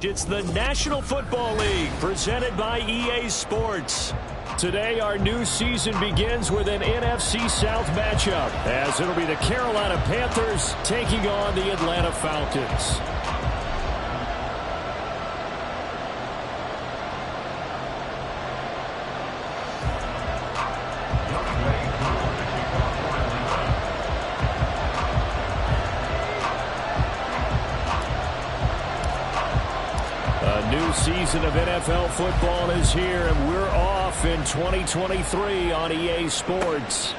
It's the National Football League presented by EA Sports. Today, our new season begins with an NFC South matchup, as it'll be the Carolina Panthers taking on the Atlanta Falcons. Season of NFL football is here, and we're off in 2023 on EA Sports.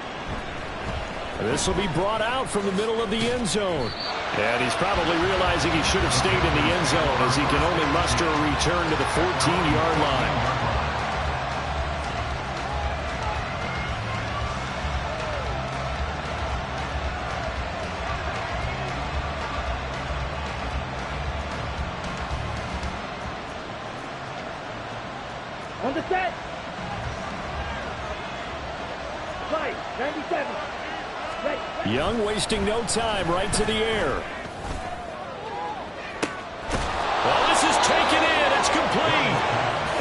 This will be brought out from the middle of the end zone. And he's probably realizing he should have stayed in the end zone, as he can only muster a return to the 14-yard line. On the set. Play, 97. Ready. Young wasting no time, right to the air. Well, this is taken in. It's complete.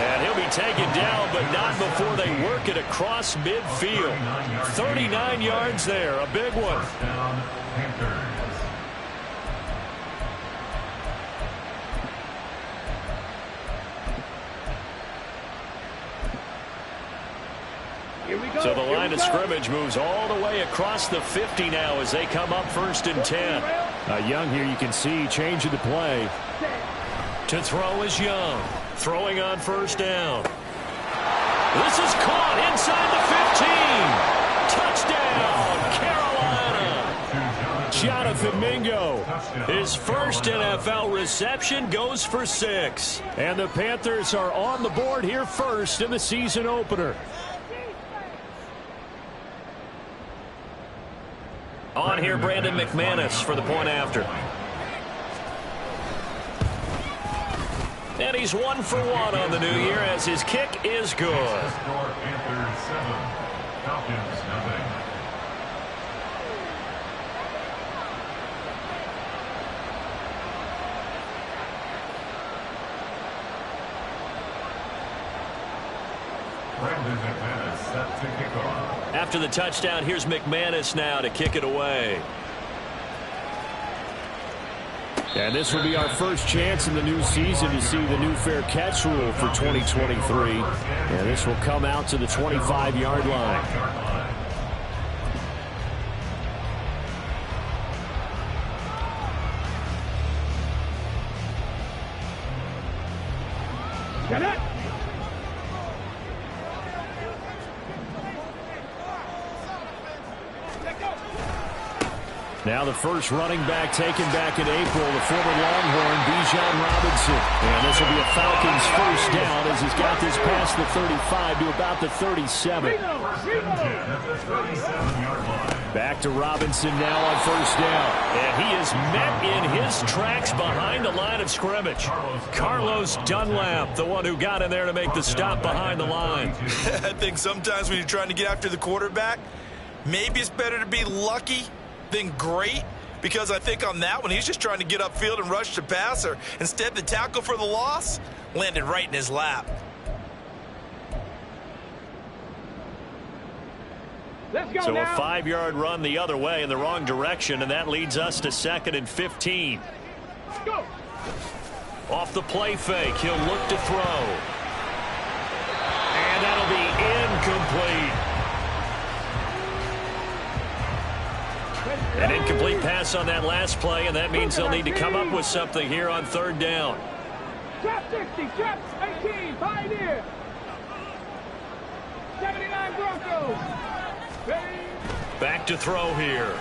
And he'll be taken down, but not before they work it across midfield. 39 yards there, a big one. So the line of scrimmage moves all the way across the 50 now as they come up 1st and 10. Young here, you can see changing the play. To throw is Young. Throwing on 1st down. This is caught inside the 15. Touchdown, Carolina. Jonathan Mingo. His first NFL reception goes for 6. And the Panthers are on the board here first in the season opener. On here, Brandon McManus for the point after. And he's 1 for 1 on the new year as his kick is good. Panthers 7, Falcons 0. Brandon McManus set to kick off. After the touchdown, here's McManus now to kick it away. And this will be our first chance in the new season to see the new fair catch rule for 2023. And this will come out to the 25-yard line. Get it. Now the first running back taken back in April, the former Longhorn, Bijan Robinson. And this will be a Falcons first down as he's got this past the 35 to about the 37. Back to Robinson now on 1st down. And he is met in his tracks behind the line of scrimmage. Carlos Dunlap, the one who got in there to make the stop behind the line. I think sometimes when you're trying to get after the quarterback, maybe it's better to be lucky than great, because I think on that one he's just trying to get upfield and rush the passer. Instead, the tackle for the loss landed right in his lap. Let's go so now. A 5-yard run the other way in the wrong direction, and that leads us to 2nd and 15. Go. Off the play fake, he'll look to throw. And that'll be incomplete. An incomplete pass on that last play, and that means they'll need to come up with something here on 3rd down. Trap 60, trap 18, Pioneer. 79 Broncos. Ready. Back to throw here.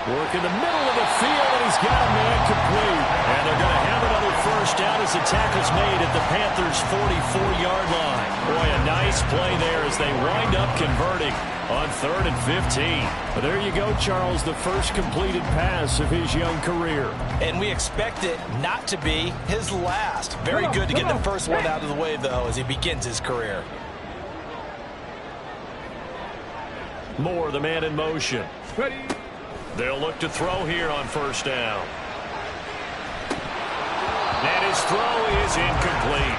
Work in the middle of the field, and he's got a man complete. And they're going to have another first down as the tackle's made at the Panthers' 44-yard line. Boy, a nice play there as they wind up converting on 3rd and 15. But there you go, Charles, the first completed pass of his young career. And we expect it not to be his last. Very good to get the first one out of the way, though, as he begins his career. Moore, the man in motion. Ready. They'll look to throw here on 1st down. And his throw is incomplete.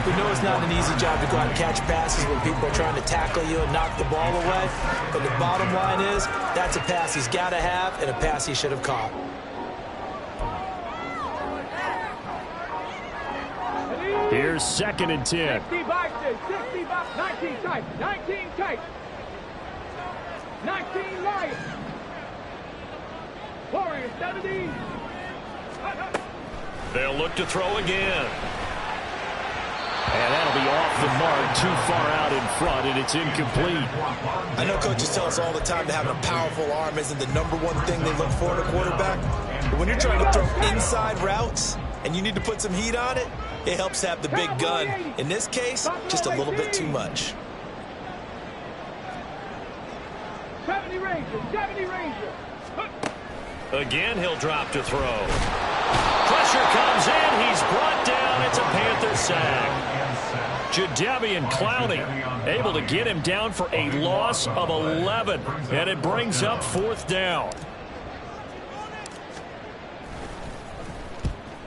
We know it's not an easy job to go out and catch passes when people are trying to tackle you and knock the ball away. But the bottom line is, that's a pass he's got to have and a pass he should have caught. Here's 2nd and 10. 60 boxes, 60 boxes, 19 tight, 19 tight, 19 right. Warriors, 70. They'll look to throw again. And that'll be off the mark, too far out in front, and it's incomplete. I know coaches tell us all the time that having a powerful arm isn't the #1 thing they look for in a quarterback. But when you're trying to throw inside routes and you need to put some heat on it, it helps have the big gun. In this case, just a little bit too much. 70 Rangers, 70 Rangers. Again, he'll drop to throw. Pressure comes in. He's brought down. It's a Panther sack. Jadeveon Clowney able to get him down for a loss of 11. And it brings up 4th down.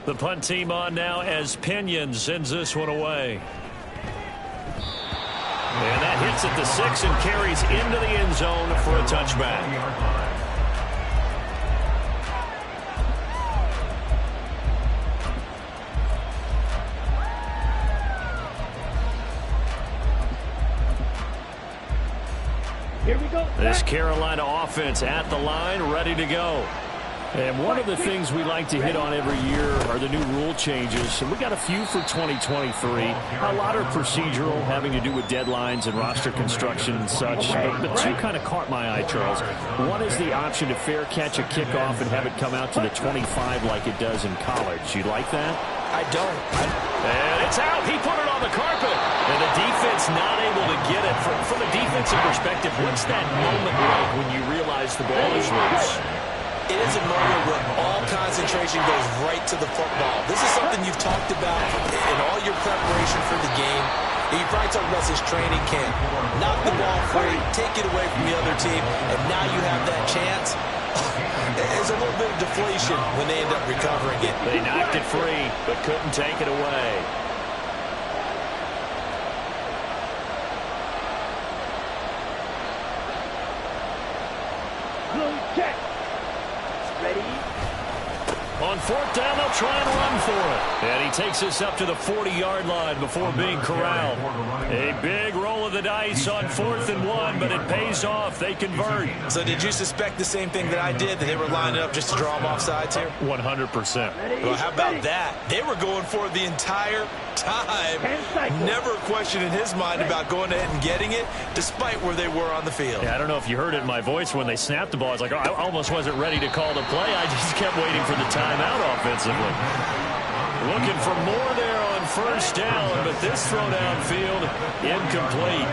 The punt team on now as Pinion sends this one away. And that hits at the 6 and carries into the end zone for a touchback. Here we go. This Carolina offense at the line, ready to go. And one of the things we like to hit on every year are the new rule changes. And we got a few for 2023. A lot are procedural, having to do with deadlines and roster construction and such. But two kind of caught my eye, Charles. One is the option to fair catch a kickoff and have it come out to the 25 like it does in college. You like that? I don't. And it's out. He put it on the carpet. And the defense not able to get it. From a defensive perspective, what's that moment like when you realize the ball is loose? It is a moment where all concentration goes right to the football. This is something you've talked about in all your preparation for the game. You probably talked about this training camp. Knock the ball free, take it away from the other team, and now you have that chance. There's a little bit of deflation when they end up recovering it. They knocked it free, but couldn't take it away. Check. Ready? On 4th down, they'll try and run for it. And he takes us up to the 40-yard line before being corralled. A big roll of the dice on 4th and 1, but it pays off. They convert. So did you suspect the same thing that I did, that they were lining up just to draw them off sides here? 100%. Well, how about that? They were going for it the entire time. Never a question in his mind about going ahead and getting it, despite where they were on the field. Yeah, I don't know if you heard it in my voice when they snapped the ball. I was like, oh, I almost wasn't ready to call the play. I just kept waiting for the timeout offensively. Looking for more there on 1st down, but this throw downfield, incomplete.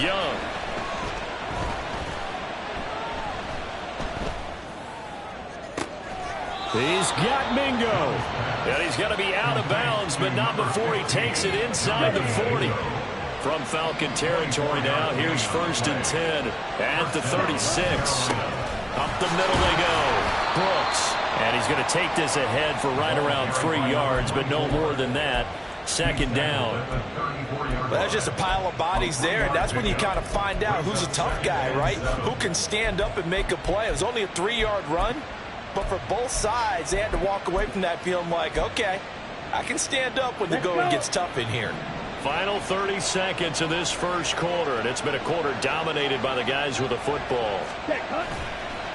Young. He's got Mingo. And he's going to be out of bounds, but not before he takes it inside the 40. From Falcon territory now, here's 1st and 10 at the 36. Up the middle they go. Brooks. And he's going to take this ahead for right around 3 yards, but no more than that. 2nd down. Well, that's just a pile of bodies there, and that's when you kind of find out who's a tough guy, right? Who can stand up and make a play. It was only a 3-yard run, but for both sides, they had to walk away from that feeling like, okay, I can stand up when the going gets tough in here. Final 30 seconds of this 1st quarter, and it's been a quarter dominated by the guys with the football.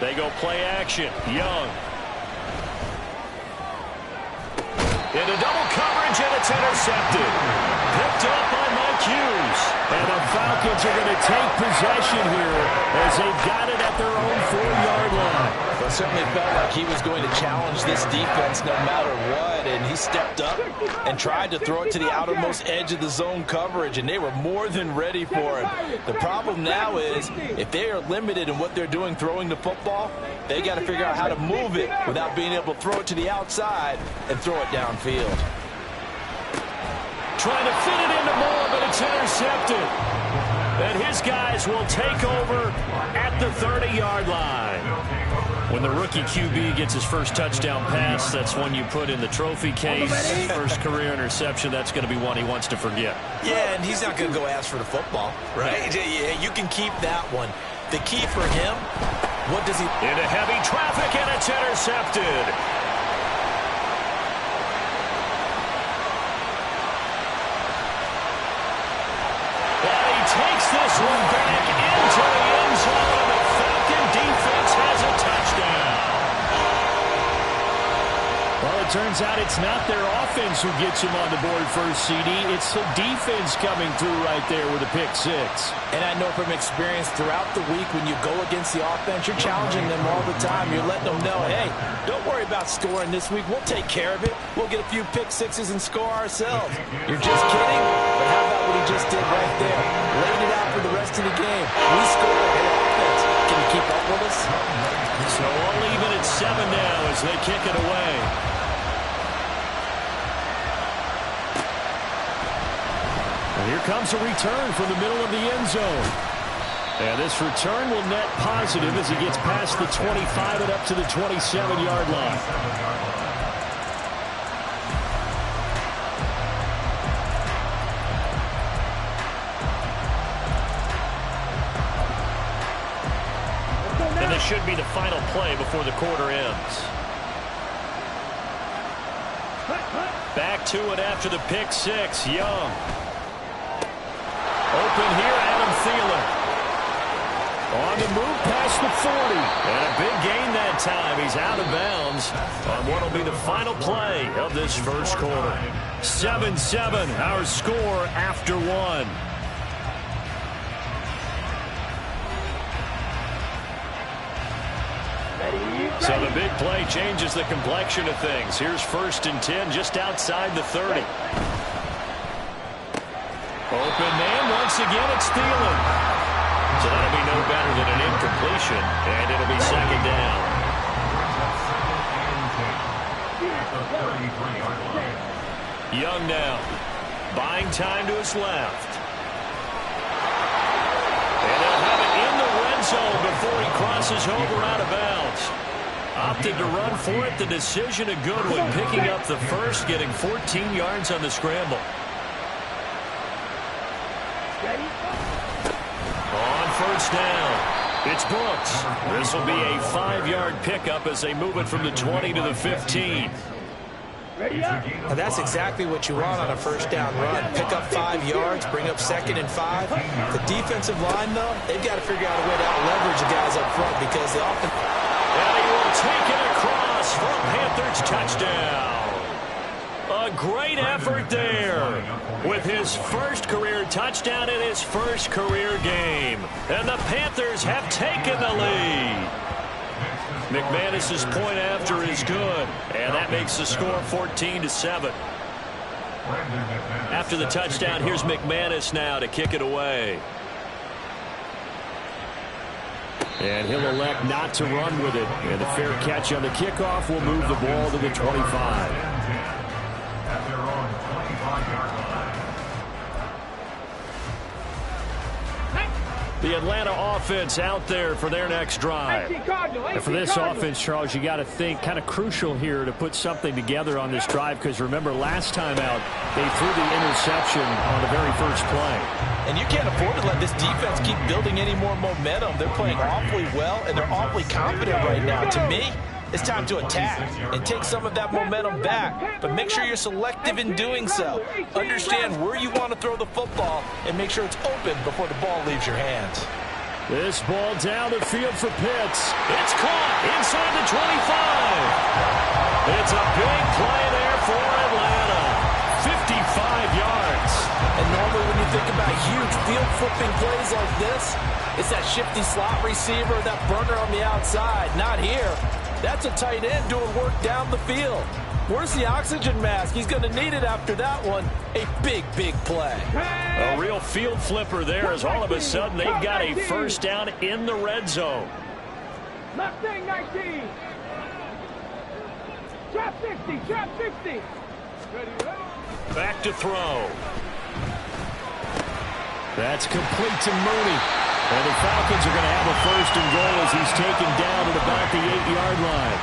They go play action. Young. Into double coverage, and it's intercepted. Picked up by Mike Hughes. And the Falcons are going to take possession here as they've got it at their own 4-yard line. Well, it certainly felt like he was going to challenge this defense no matter what, and he stepped up and tried to throw it to the outermost edge of the zone coverage, and they were more than ready for him. The problem now is if they are limited in what they're doing throwing the football, they got to figure out how to move it without being able to throw it to the outside and throw it downfield. Trying to fit it into Moore, but it's intercepted. And his guys will take over at the 30-yard line. When the rookie QB gets his first touchdown pass, that's one you put in the trophy case. First career interception, that's going to be one he wants to forget. Yeah, and he's not going to go ask for the football, right? Yeah, you can keep that one. The key for him, what does he... Into heavy traffic, and it's intercepted. And he takes this one back into the end zone. The Falcon defense has a touchdown. Well, it turns out it's not their offense who gets him on the board first, CD. It's the defense coming through right there with a pick six. And I know from experience throughout the week when you go against the offense, you're challenging them all the time. You're letting them know, hey, don't worry about scoring this week. We'll take care of it. We'll get a few pick sixes and score ourselves. You're just kidding? But how about what he just did right there? Laid it out for the rest of the game. We scored a good offense. Can you keep up with us? So only even at 7 now as they kick it away. And here comes a return from the middle of the end zone. And this return will net positive as he gets past the 25 and up to the 27-yard line. And this should be the final play before the quarter ends. Back to it after the pick six. Young. Open here, Adam Thielen. On the move past the 40. And a big gain that time. He's out of bounds on what will be the final play of this first quarter. 7-7, our score after one. So the big play changes the complexion of things. Here's 1st and 10 just outside the 30. Open man, once again, it's Thielen. So that'll be no better than an incompletion, and it'll be 2nd down. Young now, buying time to his left. And he'll have it in the red zone before he crosses over out of bounds. Opted to run for it. The decision a good one, picking up the first, getting 14 yards on the scramble. On 1st down, it's Brooks. This will be a 5-yard pickup as they move it from the 20 to the 15. And that's exactly what you want on a 1st down run. Pick up 5 yards, bring up 2nd and 5. The defensive line, though, they've got to figure out a way to out-leverage the guys up front because the offense... And he will take it across for a Panthers touchdown. A great effort there with his first career touchdown in his first career game. And the Panthers have taken the lead. McManus's point after is good, and that makes the score 14-7. After the touchdown, here's McManus now to kick it away. And he'll elect not to run with it. And the fair catch on the kickoff will move the ball to the 25. The Atlanta offense out there for their next drive. And for this offense, Charles, you got to think kind of crucial here to put something together on this drive because remember last time out they threw the interception on the very first play. And you can't afford to let this defense keep building any more momentum. They're playing awfully well and they're awfully confident right now. To me, it's time to attack and take some of that momentum back. But make sure you're selective in doing so. Understand where you want to throw the football and make sure it's open before the ball leaves your hands. This ball down the field for Pitts. It's caught inside the 25. It's a big play there for Atlanta. 55 yards. And normally when you think about huge field flipping plays like this, it's that shifty slot receiver, that burner on the outside. Not here. That's a tight end doing work down the field. Where's the oxygen mask? He's going to need it after that one. A big, big play. A real field flipper there as all of a sudden they've got a 1st down in the red zone. Left wing 19. Trap 60, trap 60. Back to throw. That's complete to Mooney. And the Falcons are going to have a first and goal as he's taken down at about the 8-yard line.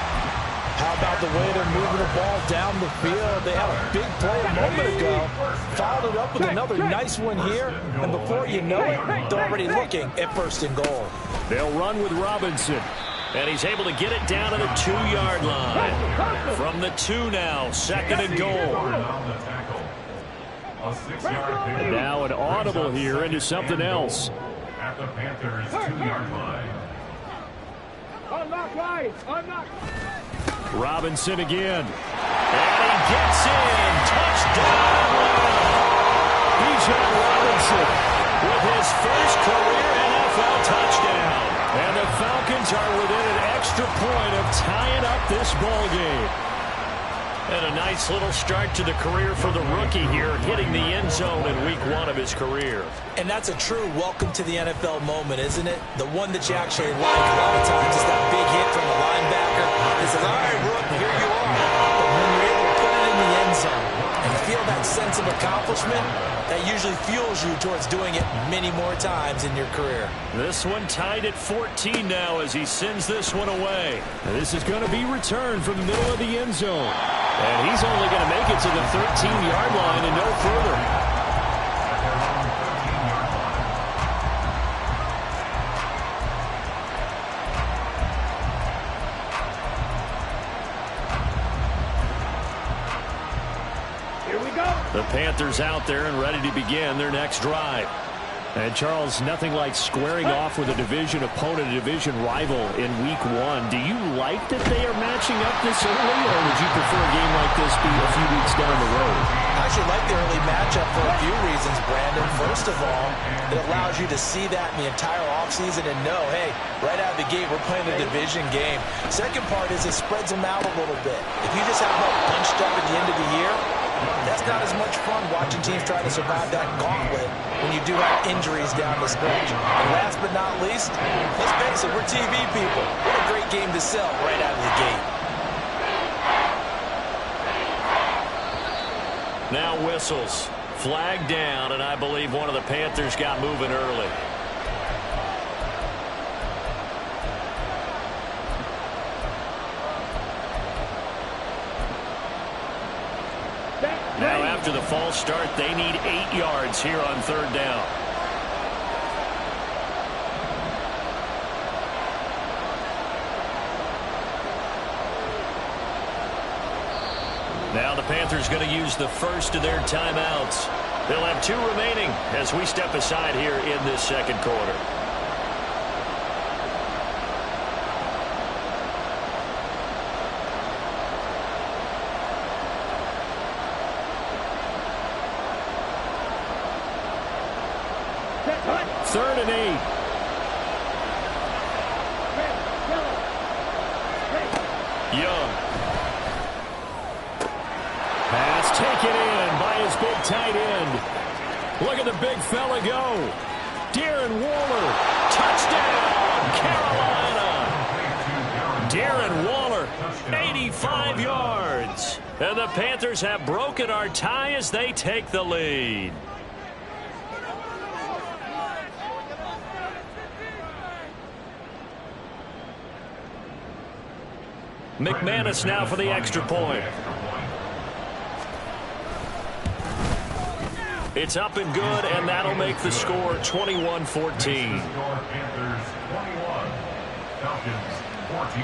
How about the way they're moving the ball down the field? They had a big play a moment ago. Followed it up with another nice one here. And before you know it, they're already looking at first and goal. They'll run with Robinson. And he's able to get it down to the 2-yard line. From the 2 now, second and goal. And now an audible here into something else. At the Panthers' 2-yard line. Unlock line. Unlock. Robinson again. And he gets in. Touchdown. Bijan Robinson with his first career NFL touchdown. And the Falcons are within an extra point of tying up this ball game. And a nice little start to the career for the rookie here, hitting the end zone in week 1 of his career. And that's a true welcome to the NFL moment, isn't it? The one that you actually like a lot of times is that big hit from the linebacker. It says, all right, Rook, here you are. But when you're able to put it in the end zone and feel that sense of accomplishment, that usually fuels you towards doing it many more times in your career. This one tied at 14 now as he sends this one away. And this is going to be returned from the middle of the end zone. And he's only going to make it to the 13-yard line and no further. The Panthers out there and ready to begin their next drive. And, Charles, nothing like squaring off with a division opponent, a division rival in week 1. Do you like that they are matching up this early, or would you prefer a game like this be a few weeks down the road? I actually like the early matchup for a few reasons, Brandon. First of all, it allows you to see that in the entire offseason and know, hey, right out of the gate, we're playing a division game. Second part is it spreads them out a little bit. If you just have them bunched up at the end of the year, that's not as much fun watching teams try to survive that gauntlet when you do have injuries down the stretch. And last but not least, let's face it, we're TV people. What a great game to sell right out of the gate. Now whistles. Flag down, and I believe one of the Panthers got moving early. Now after the false start, they need 8 yards here on third down. Now the Panthers going to use the first of their timeouts. They'll have 2 remaining as we step aside here in this second quarter. Third and 8. Young. Pass taken in by his big tight end. Look at the big fella go. Darren Waller. Touchdown, Carolina. Darren Waller, 85 yards. And the Panthers have broken our tie as they take the lead. McManus now for the extra point. It's up and good, and that'll make the score 21-14. Panthers 21, Falcons 14.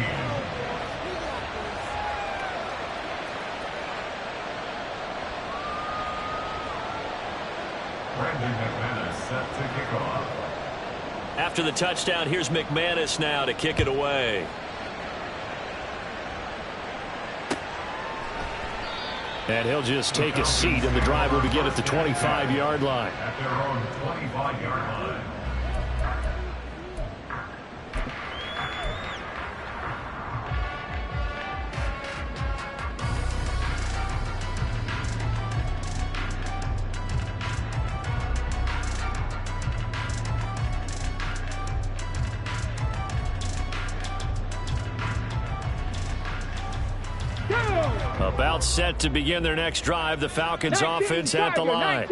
Brandon McManus set to kick off. After the touchdown, here's McManus now to kick it away. And he'll just take a seat, and the drive will begin at the 25-yard line. At their own 25-yard line. Go! About set to begin their next drive, the Falcons offense at the line.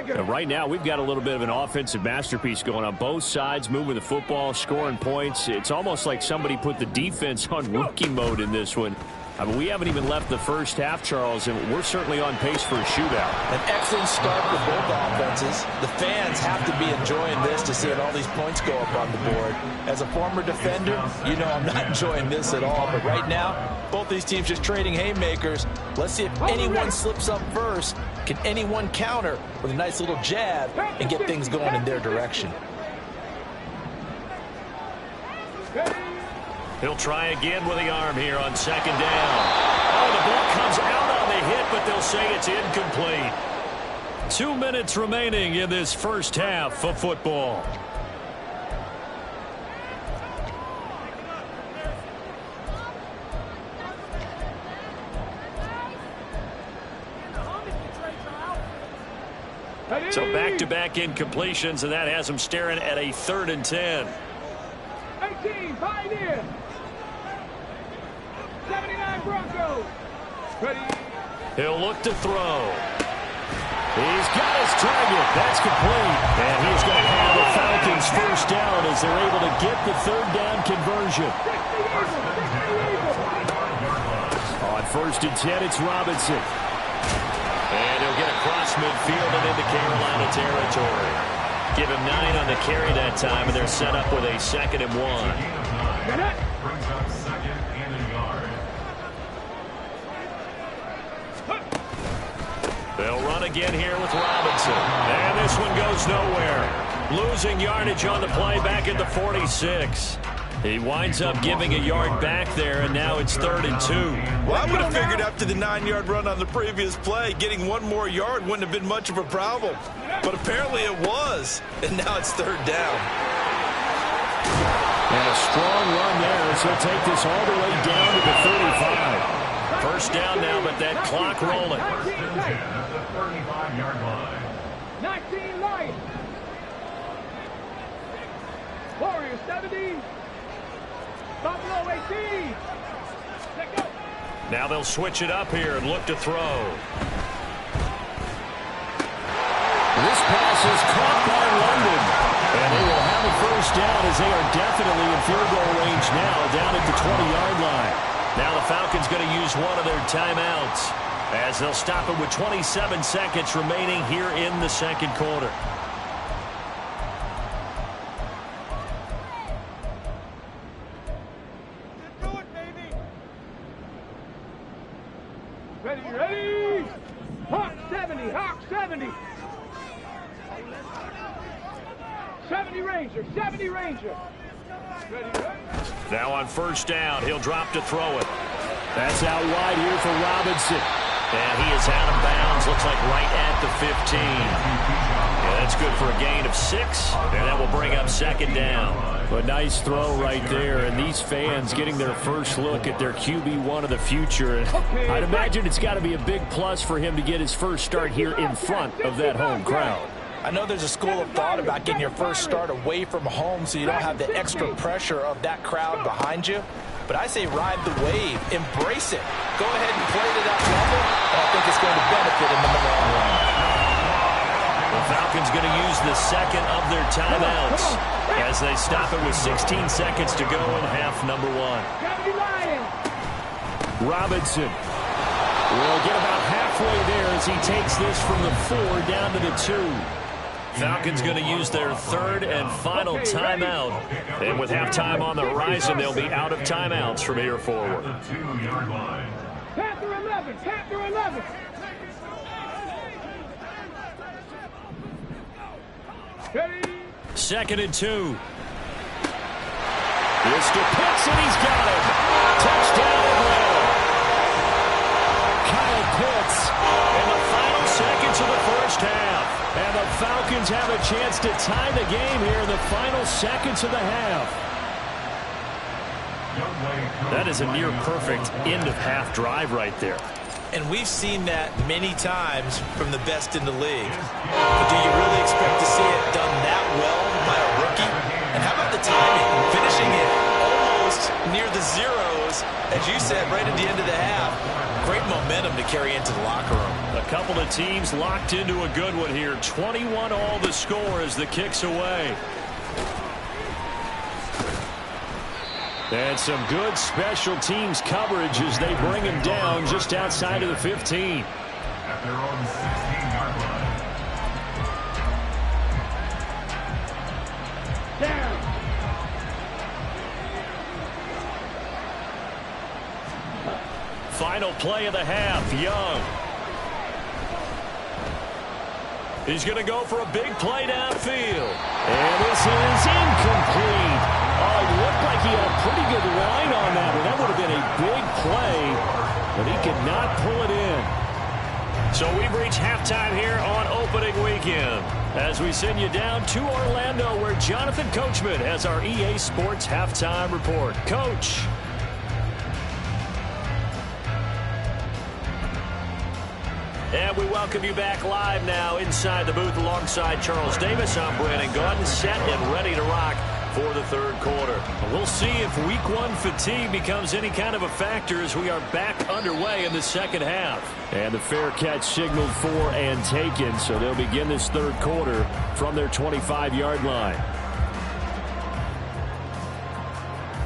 And right now, we've got a little bit of an offensive masterpiece going on both sides, moving the football, scoring points. It's almost like somebody put the defense on rookie mode in this one. I mean, we haven't even left the first half, Charles, and we're certainly on pace for a shootout. An excellent start for both offenses. The fans have to be enjoying this to see all these points go up on the board. As a former defender, you know I'm not enjoying this at all. But right now, both these teams just trading haymakers. Let's see if anyone slips up first. Can anyone counter with a nice little jab and get things going in their direction? He'll try again with the arm here on second down. Oh, the ball comes out on the hit, but they'll say it's incomplete. 2 minutes remaining in this first half of football. So back-to-back incompletions, and that has them staring at a 3rd and 10. 18, Pioneer. 79 Broncos. Ready. He'll look to throw. He's got his target. That's complete. And he's going to have the Falcons first down as they're able to get the 3rd down conversion. On 1st and 10, it's Robinson. And he'll get across midfield and into Carolina territory. Give him 9 on the carry that time, and they're set up with a 2nd and 1. Brings up 2nd and a yard. They'll run again here with Robinson. And this one goes nowhere. Losing yardage on the play back at the 46. He winds up giving a yard back there, and now it's 3rd and 2. Well, I would have figured after the 9-yard run on the previous play, getting 1 more yard wouldn't have been much of a problem. But apparently it was, and now it's 3rd down. And a strong run there as he'll take this all the way down to the 35. First down now, but that clock rolling. First and 10 at the 35-yard line. 19 Lions. Warriors 70. Buffalo 18. Let go. Now they'll switch it up here and look to throw. This pass is caught by London. And they will have a first down as they are definitely in field goal range now, down at the 20-yard line. Now the Falcons going to use one of their timeouts as they'll stop it with 27 seconds remaining here in the 2nd quarter. Ready. Hawk 70. Hawk 70. 70 Ranger. 70 Ranger. Ready. Now on first down, he'll drop to throw it. That's out wide here for Robinson. And he is out of bounds, looks like right at the 15. Yeah, that's good for a gain of 6, and that will bring up 2nd down. A nice throw right there, and these fans getting their first look at their QB1 of the future. And I'd imagine it's got to be a big plus for him to get his first start here in front of that home crowd. I know there's a school of thought about getting your first start away from home so you don't have the extra pressure of that crowd behind you. But I say ride the wave, embrace it. Go ahead and play to that level, and I think it's going to benefit in the long run. The Falcons going to use the 2nd of their timeouts as they stop it with 16 seconds to go in half number 1. Robinson will get about halfway there as he takes this from the 4 down to the 2. Falcons going to use their 3rd and final timeout. And with halftime on the horizon, they'll be out of timeouts from here forward. The 2-yard line. Panther 11. Panther 11. Ready. 2nd and 2. It's to Pitts, and he's got him. Touchdown Atlanta. Kyle Pitts in the final seconds of the first half. And the Falcons have a chance to tie the game here in the final seconds of the half. That is a near-perfect end-of-half drive right there. And we've seen that many times from the best in the league. But do you really expect to see it done that well by a rookie? And how about the timing? Finishing it almost near the zeros, as you said, right at the end of the half. Great momentum. couple of teams locked into a good one here. 21 all the score as the kick's away. And some good special teams coverage as they bring him down just outside of the 15. At their own 16-yard line. Down. Final play of the half, Young. He's going to go for a big play downfield. And this is incomplete. Oh, it looked like he had a pretty good line on that, but that would have been a big play, but he could not pull it in. So we've reached halftime here on opening weekend as we send you down to Orlando where Jonathan Coachman has our EA Sports halftime report. Coach. And we welcome you back live now inside the booth alongside Charles Davis. I'm Brandon Gaudin, set and ready to rock for the third quarter. We'll see if week one fatigue becomes any kind of a factor as we are back underway in the second half. And the fair catch signaled for and taken, so they'll begin this third quarter from their 25-yard line.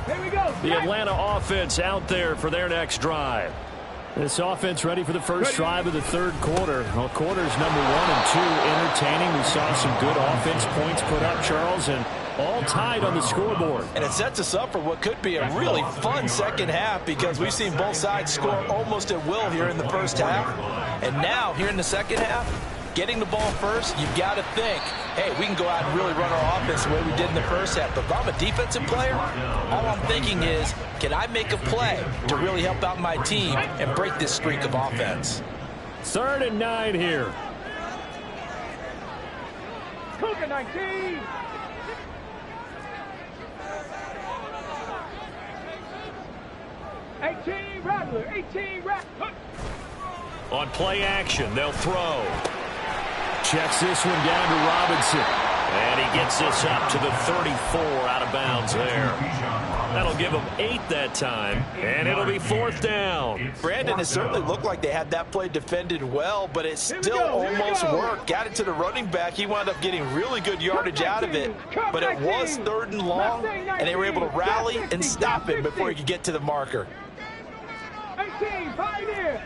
Here we go. The Atlanta offense out there for their next drive. This offense ready for the first drive of the third quarter. Well, quarters number 1 and 2 entertaining. We saw some good offense points put up, Charles, and all tied on the scoreboard. And it sets us up for what could be a really fun second half because we've seen both sides score almost at will here in the first half. And now, here in the second half, getting the ball first, you've got to think, hey, we can go out and really run our offense the way we did in the first half. But if I'm a defensive player, all I'm thinking is, can I make a play to really help out my team and break this streak of offense? 3rd and 9 here. Cougar 19. Rattler, 18 Rattler. On play action, they'll throw. Checks this one down to Robinson. And he gets this up to the 34 out of bounds there. That'll give him 8 that time, and it'll be 4th down. Brandon, it certainly looked like they had that play defended well, but it still almost worked. Got it to the running back. He wound up getting really good yardage out of it, but it was 3rd and long, and they were able to rally and stop him before he could get to the marker. 18, Pioneer.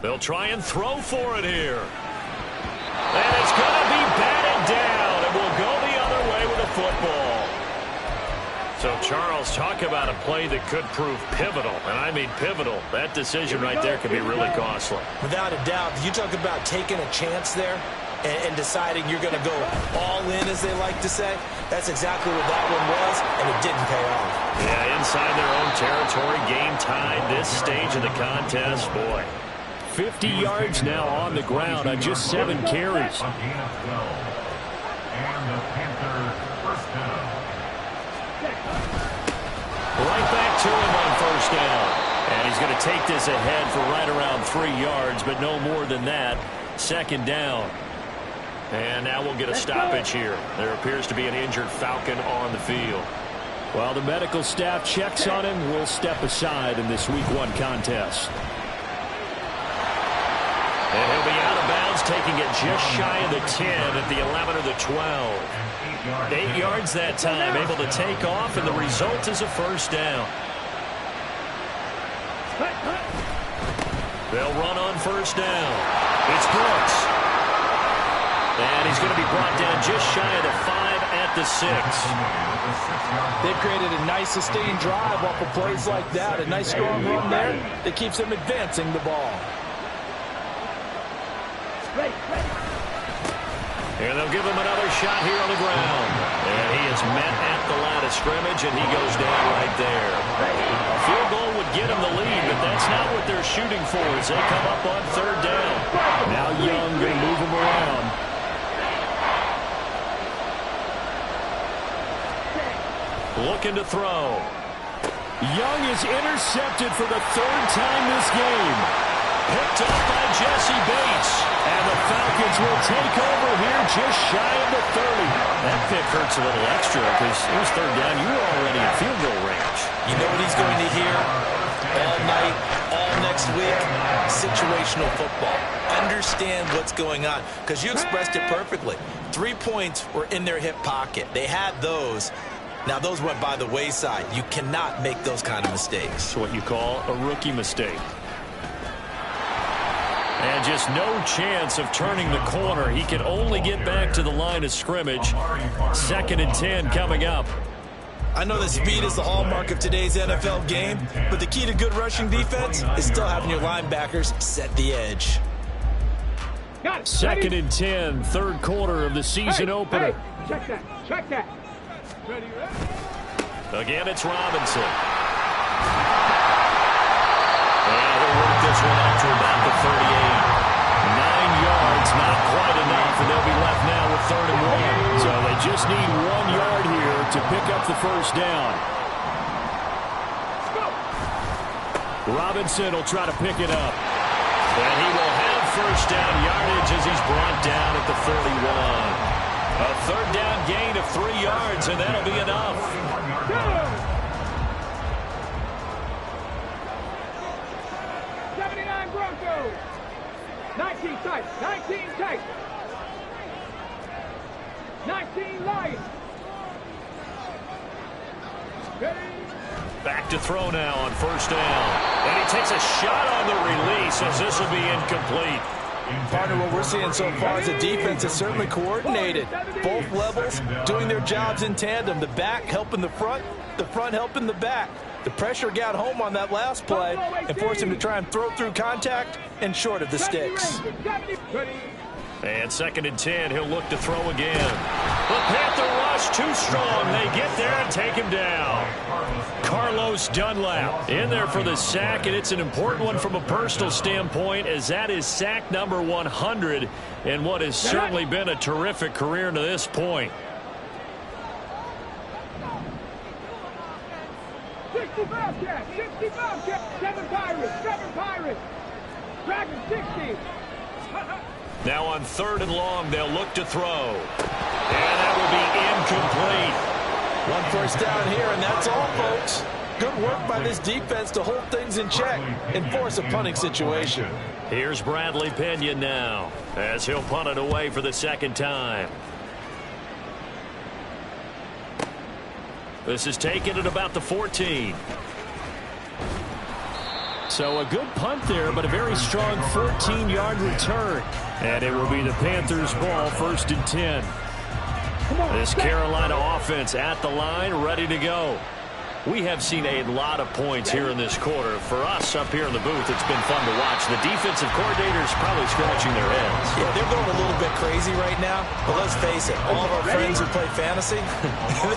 They'll try and throw for it here. And it's going to be batted down, and we'll go the other way with the football. So, Charles, talk about a play that could prove pivotal, and I mean pivotal. That decision right there could be really costly. Without a doubt, you talk about taking a chance there and deciding you're going to go all in, as they like to say. That's exactly what that one was, and it didn't pay off. Yeah, inside their own territory, game tied, this stage of the contest, boy. 50 yards now on the ground on just 7 carries. A gain of 12. And the Panthers first down. Right back to him on first down. And he's going to take this ahead for right around 3 yards, but no more than that. 2nd down. And now we'll get a stoppage here. There appears to be an injured Falcon on the field. While the medical staff checks on him, we'll step aside in this Week 1 contest. And he'll be out of bounds, taking it just shy of the 10 at the 11 or the 12. 8 yards that time, able to take off, and the result is a first down. They'll run on first down. It's Brooks. And he's going to be brought down just shy of the 5 at the 6. They've created a nice sustained drive off of plays like that. A nice strong run there that keeps them advancing the ball. And they'll give him another shot here on the ground. And he is met at the line of scrimmage, and he goes down right there. A field goal would get him the lead, but that's not what they're shooting for as they come up on 3rd down. Now Young going to move him around. Looking to throw. Young is intercepted for the 3rd time this game. Picked up by Jesse Bates. And the Falcons will take over here just shy of the 30. That pick hurts a little extra because it was 3rd down. You were already in field goal range. You know what he's going to hear all night, all next next week, situational football. Understand what's going on, because you expressed it perfectly. 3 points were in their hip pocket. They had those. Now, those went by the wayside. You cannot make those kind of mistakes. It's what you call a rookie mistake. And just no chance of turning the corner. He can only get back to the line of scrimmage. 2nd and 10 coming up. I know that speed is the hallmark of today's NFL game, but the key to good rushing defense is still having your linebackers set the edge. 2nd and 10, 3rd quarter of the season opener. Hey, check that. Check that. Ready, Again, it's Robinson. And he'll work this one out to about the 38. 9 yards, not quite enough, and they'll be left now with 3rd and 1. So they just need 1 yard here to pick up the first down. Robinson will try to pick it up. And he will have first down yardage as he's brought down at the 31. A 3rd down gain of 3 yards, and that'll be enough. 79 Broncos. 19 tight. 19 tight. 19 Lions. Ready. Back to throw now on first down. And he takes a shot on the release as this will be incomplete. Partner, what we're seeing so far is the defense is certainly coordinated. Both levels doing their jobs in tandem. The back helping the front helping the back. The pressure got home on that last play and forced him to try and throw through contact and short of the sticks. And 2nd and 10, he'll look to throw again. The Panther rush too strong. They get there and take him down. Carlos Dunlap in there for the sack, and it's an important one from a personal standpoint, as that is sack number 100 in what has certainly been a terrific career to this point. 65 cats, 65 cats, 7 Pirates, 7 Pirates. Dragon 60. Now on 3rd and long, they'll look to throw. And that will be incomplete. 1 first down here, and that's all, folks. Good work by this defense to hold things in check and force a punting situation. Here's Bradley Pena now, as he'll punt it away for the 2nd time. This is taken at about the 14. So a good punt there, but a very strong 14-yard return. And it will be the Panthers' ball, 1st and 10. This Carolina offense at the line, ready to go. We have seen a lot of points here in this quarter. For us up here in the booth, it's been fun to watch. The defensive coordinators probably scratching their heads. Yeah, they're going a little bit crazy right now. But let's face it, all of our friends who play fantasy,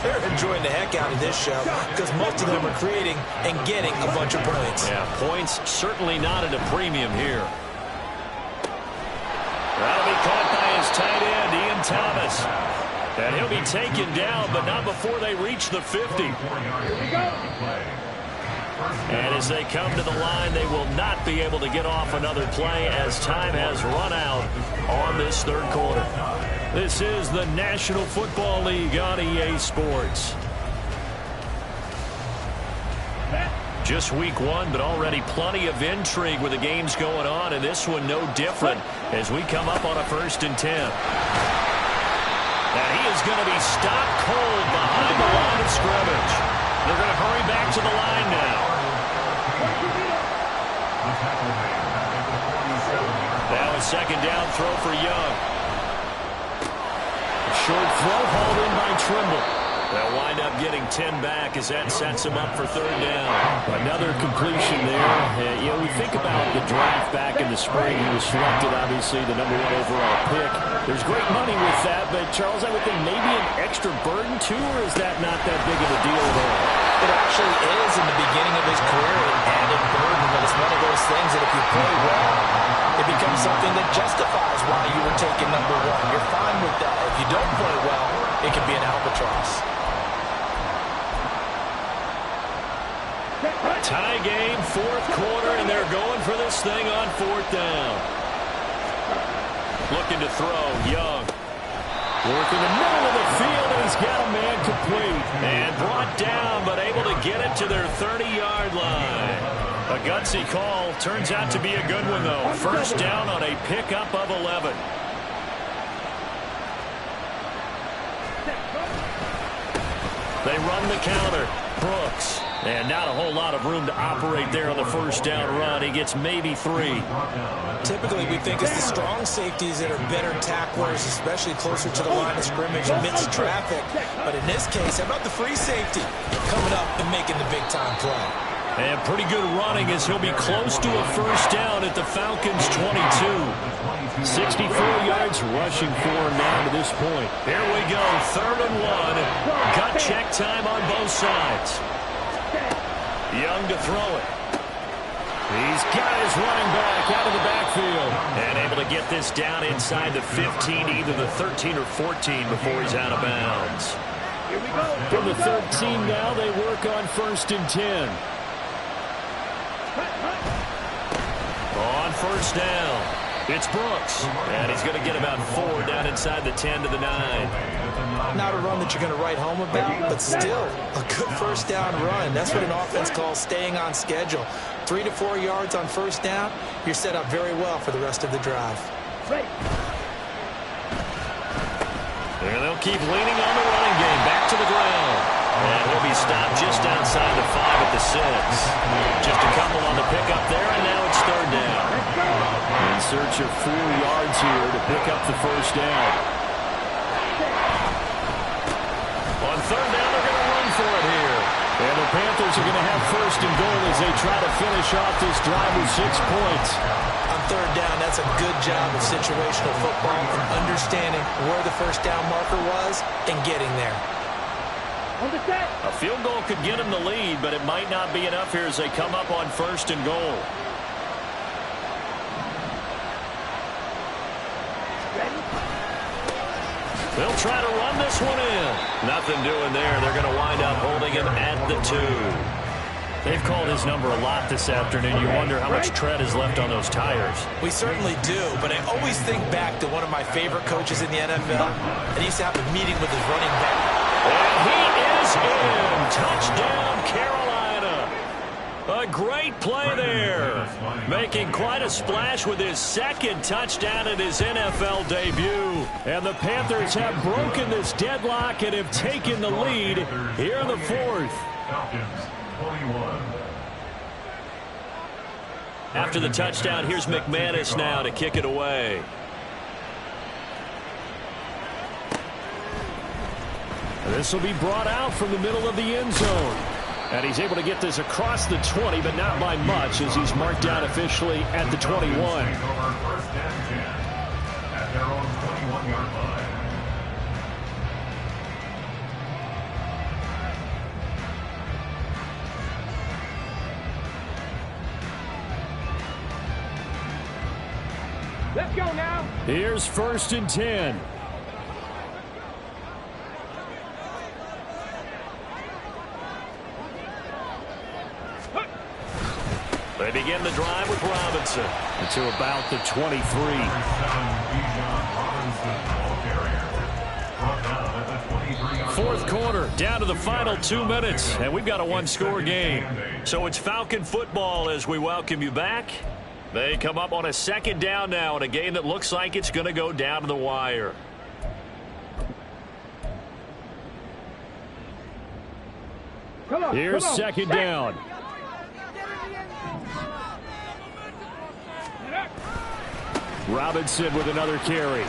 they're enjoying the heck out of this show because most of them are creating and getting a bunch of points. Yeah, points certainly not at a premium here. That'll be caught by his tight end, Ian Thomas. And he'll be taken down, but not before they reach the 50. And as they come to the line, they will not be able to get off another play as time has run out on this 3rd quarter. This is the National Football League on EA Sports. Just week 1, but already plenty of intrigue with the games going on, and this one no different as we come up on a 1st and 10. And he is going to be stopped cold behind the line of scrimmage. They're going to hurry back to the line now. Now a 2nd down throw for Young. A short throw hauled in by Trimble. They'll wind up getting 10 back as that sets him up for 3rd down. Another completion there. You know, we think about the draft back in the spring. He was selected, obviously, the #1 overall pick. There's great money with that, but, Charles, I would think maybe an extra burden, too, or is that not that big of a deal at all? It actually is in the beginning of his career, an added burden, but it's one of those things that if you play well, it becomes something that justifies why you were taken #1. You're fine with that. If you don't play well, it can be an albatross. Tie game, 4th quarter, and they're going for this thing on 4th down. Looking to throw, Young. Work in the middle of the field, and he's got a man complete. And brought down, but able to get it to their 30-yard line. A A gutsy call. Turns out to be a good one, though. First down on a pickup of 11. They run the counter. Brooks. And not a whole lot of room to operate there on the first down run. He gets maybe 3. Typically, we think it's the strong safeties that are better tacklers, especially closer to the line of scrimmage amidst traffic. But in this case, how about the free safety coming up and making the big-time play? And pretty good running as he'll be close to a first down at the Falcons' 22. 64 yards rushing for him now to this point. Here we go, 3rd and 1. Gut check time on both sides. Young to throw it. He's got his running back out of the backfield. And able to get this down inside the 15, either the 13 or 14 before he's out of bounds. From the 13 now, they work on 1st and 10. On first down, it's Brooks. And he's going to get about 4 down inside the 10 to the 9. Not a run that you're going to write home about, but still a good first down run. That's what an offense calls staying on schedule. 3 to 4 yards on first down, you're set up very well for the rest of the drive. And they'll keep leaning on the running game. Back to the ground. And he'll be stopped just outside the 5 at the 6. Just a couple on the pickup there, and now it's 3rd down. In search of 4 yards here to pick up the first down. On 3rd down, they're going to run for it here. And the Panthers are going to have 1st and goal as they try to finish off this drive with 6 points. On 3rd down, that's a good job of situational football and understanding where the first down marker was and getting there. A field goal could get him the lead, but it might not be enough here as they come up on 1st and goal. They'll try to run this one in. Nothing doing there. They're going to wind up holding him at the 2. They've called his number a lot this afternoon. You wonder how much tread is left on those tires. We certainly do, but I always think back to one of my favorite coaches in the NFL, and he used to have a meeting with his running back. And he is in. Touchdown, Carolina. A great play there. Making quite a splash with his 2nd touchdown in his NFL debut. And the Panthers have broken this deadlock and have taken the lead here in the 4th. Falcons, 21. After the touchdown, here's McManus now to kick it away. This will be brought out from the middle of the end zone. And he's able to get this across the 20, but not by much, as he's marked down officially at the 21. Over 1st and 10 at their own 21-yard line. Let's go now. Here's 1st and 10. They begin the drive with Robinson to about the 23. Fourth quarter, down to the final 2 minutes, and we've got a 1-score game. So it's Falcon football as we welcome you back. They come up on a 2nd down now in a game that looks like it's going to go down to the wire. Here's 2nd down. Robinson with another carry.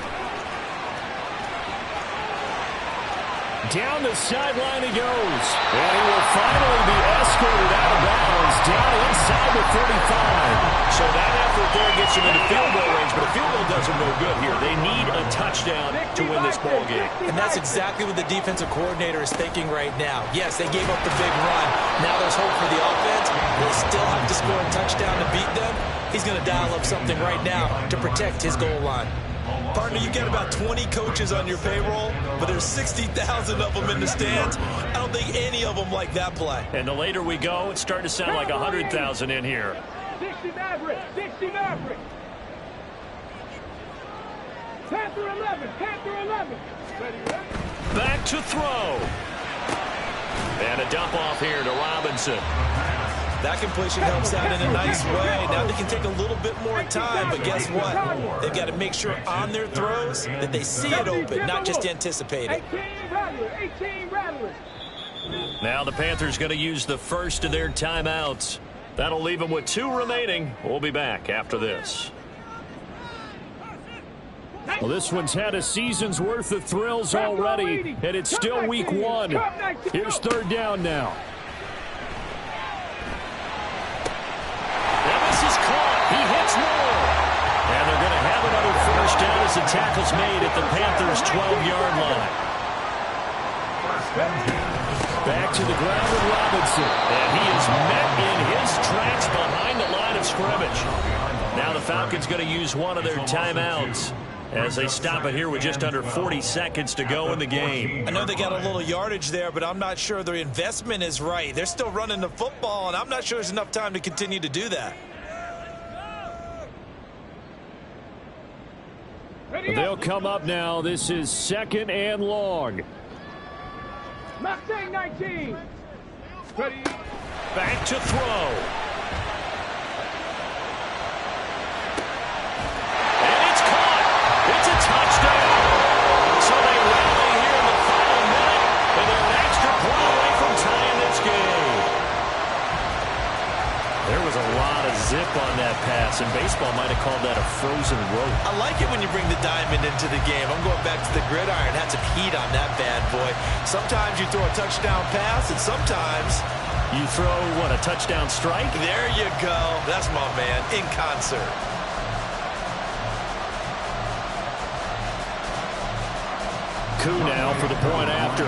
Down the sideline he goes. And he will finally be escorted out of bounds down inside the 35. So that effort there gets him into field goal range, but a field goal does him no good here. They need a touchdown to win this ball game. And that's exactly what the defensive coordinator is thinking right now. Yes, they gave up the big run. Now there's hope for the offense. They still have to score a touchdown to beat them. He's going to dial up something right now to protect his goal line. Partner, you get about 20 coaches on your payroll, but there's 60,000 of them in the stands. I don't think any of them like that play. And the later we go, it's starting to sound like 100,000 in here. 60 Maverick, 60 Maverick. Panther 11, Panther 11. Back to throw. And a dump off here to Robinson. That completion helps out in a nice way. Now they can take a little bit more time, but guess what? They've got to make sure on their throws that they see it open, not just anticipate it. 18 rattlers. Now the Panthers going to use the first of their timeouts. That'll leave them with 2 remaining. We'll be back after this. Well, this one's had a season's worth of thrills already, and it's still week 1. Here's 3rd down now. And this is caught. He hits Moore. And they're going to have another 1st down as the tackle's made at the Panthers' 12-yard line. Back to the ground with Robinson. And he is met in his tracks behind the line of scrimmage. Now the Falcons going to use one of their timeouts as they stop it here with just under 40 seconds to go in the game. I know they got a little yardage there, but I'm not sure their investment is right. They're still running the football, and I'm not sure there's enough time to continue to do that. They'll come up now. This is 2nd and long. Mustang 19. Ready. Back to throw. Touchdown! So they rally here in the final minute, and they're an extra point away from tying this game. There was a lot of zip on that pass, and baseball might have called that a frozen rope. I like it when you bring the diamond into the game. I'm going back to the gridiron. Had some heat on that bad boy. Sometimes you throw a touchdown pass, and sometimes you throw, what, a touchdown strike? There you go. That's my man, in concert. Coup now for the point after.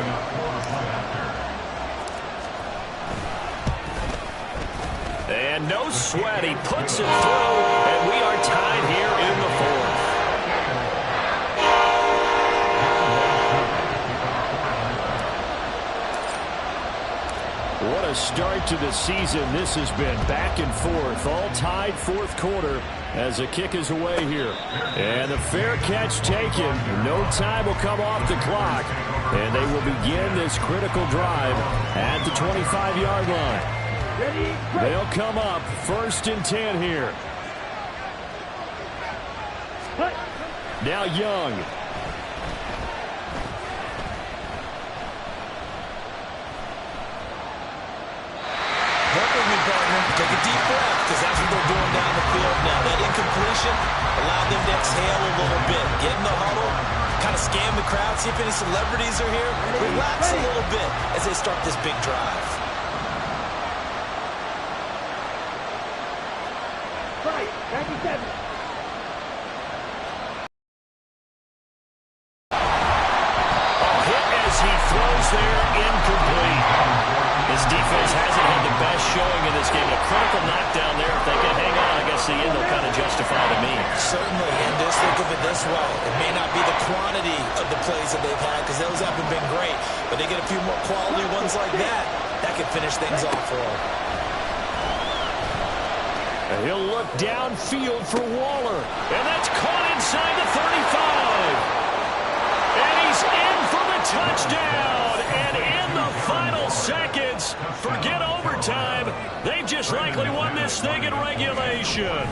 And no sweat. He puts it through, and we are tied here in the 4th. What a start to the season. This has been back and forth, all tied 4th quarter as the kick is away here. And the fair catch taken. No time will come off the clock. And they will begin this critical drive at the 25-yard line. They'll come up 1st and 10 here. Now Young. Take a deep breath, because that's what they're doing down the field now. That incompletion allowed them to exhale a little bit. Get in the huddle, kind of scan the crowd, see if any celebrities are here. Relax a little bit as they start this big drive. Right, 97. Hit as he throws there, incomplete. His defense hasn't had the best showing in this game. A critical knockdown there. If they can hang on, I guess the end will kind of justify the means. Certainly, and just think of it this way. It may not be the quantity of the plays that they've had, because those haven't been great, but they get a few more quality ones like that, that can finish things off for them. And he'll look downfield for Waller. And that's caught inside the 35. And he's in for the touchdown. And in the final seconds, forget overtime. They've just likely won this thing in regulation.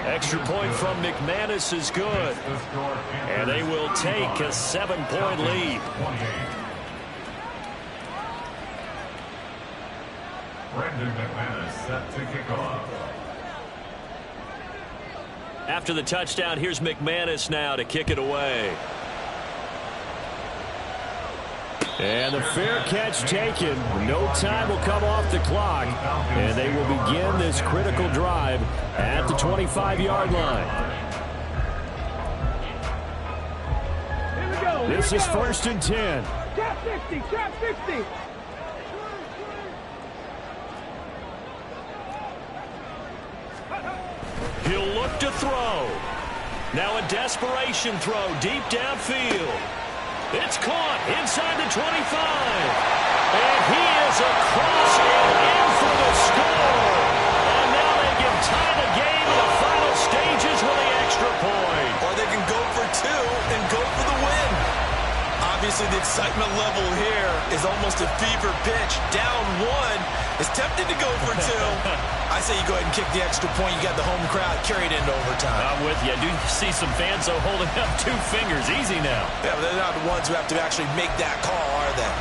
Extra point from McManus is good. And they will take a 7-point lead. Brandon McManus set to kick off. After the touchdown, here's McManus now to kick it away. And the fair catch taken. No time will come off the clock. And they will begin this critical drive at the 25-yard line. Here we go. This is 1st and 10. Trap 60, trap 60. He'll look to throw. Now a desperation throw deep downfield. It's caught inside the 25. And he is across and in for the score. And now they can tie the game in the final stages with the extra point. Or they can go for 2 and go for the win. Obviously, the excitement level here is almost a fever pitch. Down one. It's tempting to go for two. I say you go ahead and kick the extra point. You got the home crowd carried into overtime. I'm with you. I do see some fans, though, holding up 2 fingers. Easy now. Yeah, but they're not the ones who have to actually make that call, are they?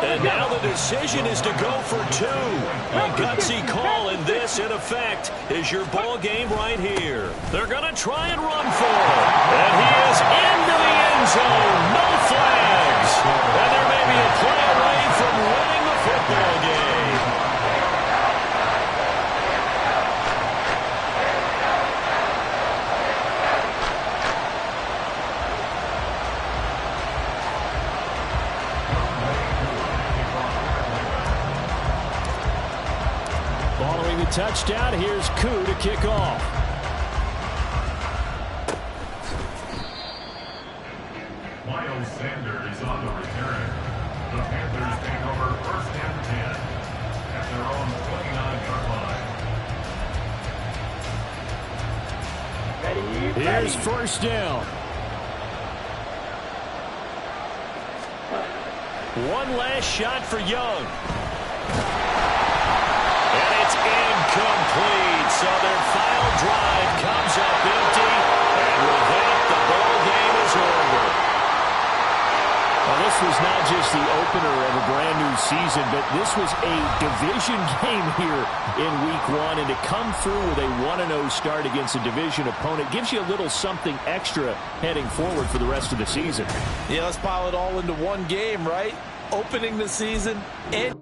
And now the decision is to go for 2. A gutsy call, and this, in effect, is your ball game right here. They're going to try and run for it. And he is into the end zone. No flags. And there may be a play away from winning the football game. Following the touchdown, here's Koo to kick off. Miles Sanders on the return. The Panthers take over 1st and 10 at their own 29-yard line. Here's 1st down. One last shot for Young. And it's incomplete. So their final drive comes up empty. And with that, the ball game is over. Well, this was not just the opener of a brand new season, but this was a division game here in week 1. And to come through with a 1-0 start against a division opponent gives you a little something extra heading forward for the rest of the season. Yeah, let's pile it all into one game, right? Opening the season and